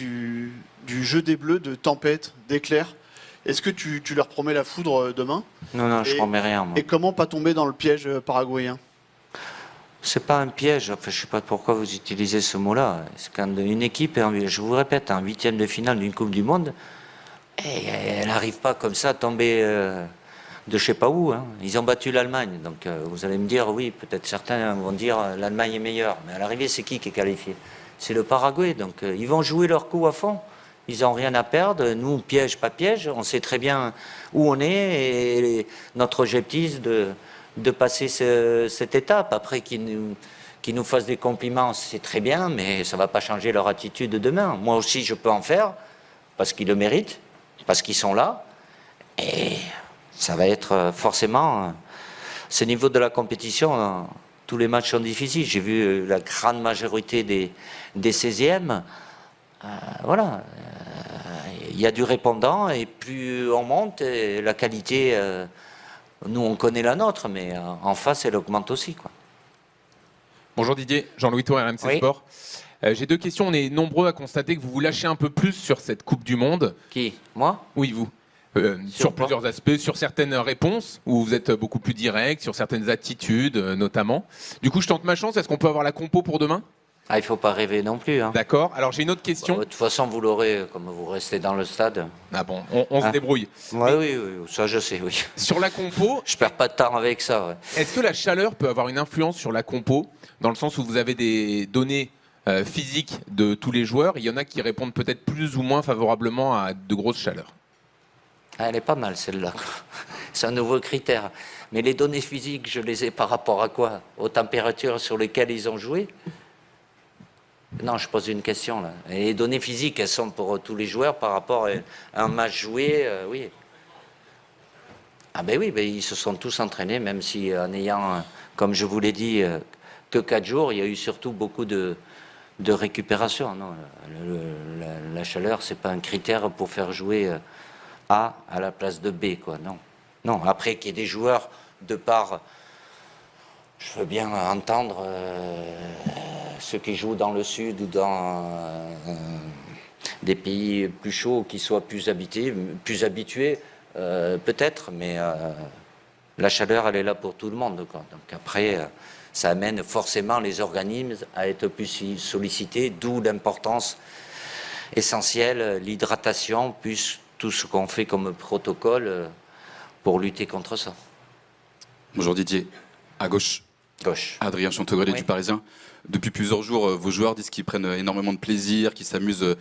du jeu des Bleus, de tempête, d'éclairs. Est-ce que tu leur promets la foudre demain? Non, je promets rien, moi. Et comment pas tomber dans le piège paraguayen? C'est pas un piège, enfin, je sais pas pourquoi vous utilisez ce mot-là. C'est quand une équipe, je vous répète, en huitième de finale d'une Coupe du Monde, elle n'arrive pas comme ça à tomber de je sais pas où. Hein. Ils ont battu l'Allemagne, donc vous allez me dire, oui, peut-être certains vont dire l'Allemagne est meilleure. Mais à l'arrivée, c'est qui est qualifié? C'est le Paraguay, donc ils vont jouer leur coup à fond. Ils n'ont rien à perdre. Nous, piège, pas piège, on sait très bien où on est et notre objectif de passer cette étape. Après, qu'ils nous fassent des compliments, c'est très bien, mais ça ne va pas changer leur attitude demain. Moi aussi, je peux en faire, parce qu'ils le méritent, parce qu'ils sont là. Et ça va être forcément... ce niveau de la compétition, tous les matchs sont difficiles. J'ai vu la grande majorité des 16e. Voilà. Il y a du répondant, et plus on monte, et la qualité... nous, on connaît la nôtre, mais en face, elle augmente aussi, quoi. Bonjour Didier, Jean-Louis Tour, RMC Oui. Sport. J'ai deux questions. On est nombreux à constater que vous vous lâchez un peu plus sur cette Coupe du Monde. Qui? Moi? Oui, vous. Sur plusieurs aspects, sur certaines réponses, où vous êtes beaucoup plus direct, sur certaines attitudes notamment. Du coup, je tente ma chance. Est-ce qu'on peut avoir la compo pour demain? Ah, il ne faut pas rêver non plus. Hein. D'accord. Alors, j'ai une autre question. De toute façon, vous l'aurez comme vous restez dans le stade. Ah bon, on se débrouille. Ouais, oui, ça je sais, oui. Sur la compo... Je perds pas de temps avec ça. Ouais. Est-ce que la chaleur peut avoir une influence sur la compo, dans le sens où vous avez des données physiques de tous les joueurs? Il y en a qui répondent peut-être plus ou moins favorablement à de grosses chaleurs. Ah, elle est pas mal celle-là. C'est un nouveau critère. Mais les données physiques, je les ai par rapport à quoi? Aux températures sur lesquelles ils ont joué? Non, je pose une question là. Et les données physiques, elles sont pour tous les joueurs par rapport à un match joué, oui. Ah ben oui, ils se sont tous entraînés, même si en ayant, comme je vous l'ai dit, que 4 jours, il y a eu surtout beaucoup de récupération. Non, la chaleur, c'est pas un critère pour faire jouer A à la place de B, quoi. Non, non. Après qu'il y ait des joueurs de part, je veux bien entendre ceux qui jouent dans le sud ou dans des pays plus chauds, qui soient plus habitués, peut-être, mais la chaleur, elle est là pour tout le monde, quoi. Donc après, ça amène forcément les organismes à être plus sollicités, d'où l'importance essentielle, l'hydratation, plus tout ce qu'on fait comme protocole pour lutter contre ça. Bonjour Didier, à gauche. Adrien Chantegrelet, oui. Du Parisien. Depuis plusieurs jours, vos joueurs disent qu'ils prennent énormément de plaisir, qu'ils s'amusent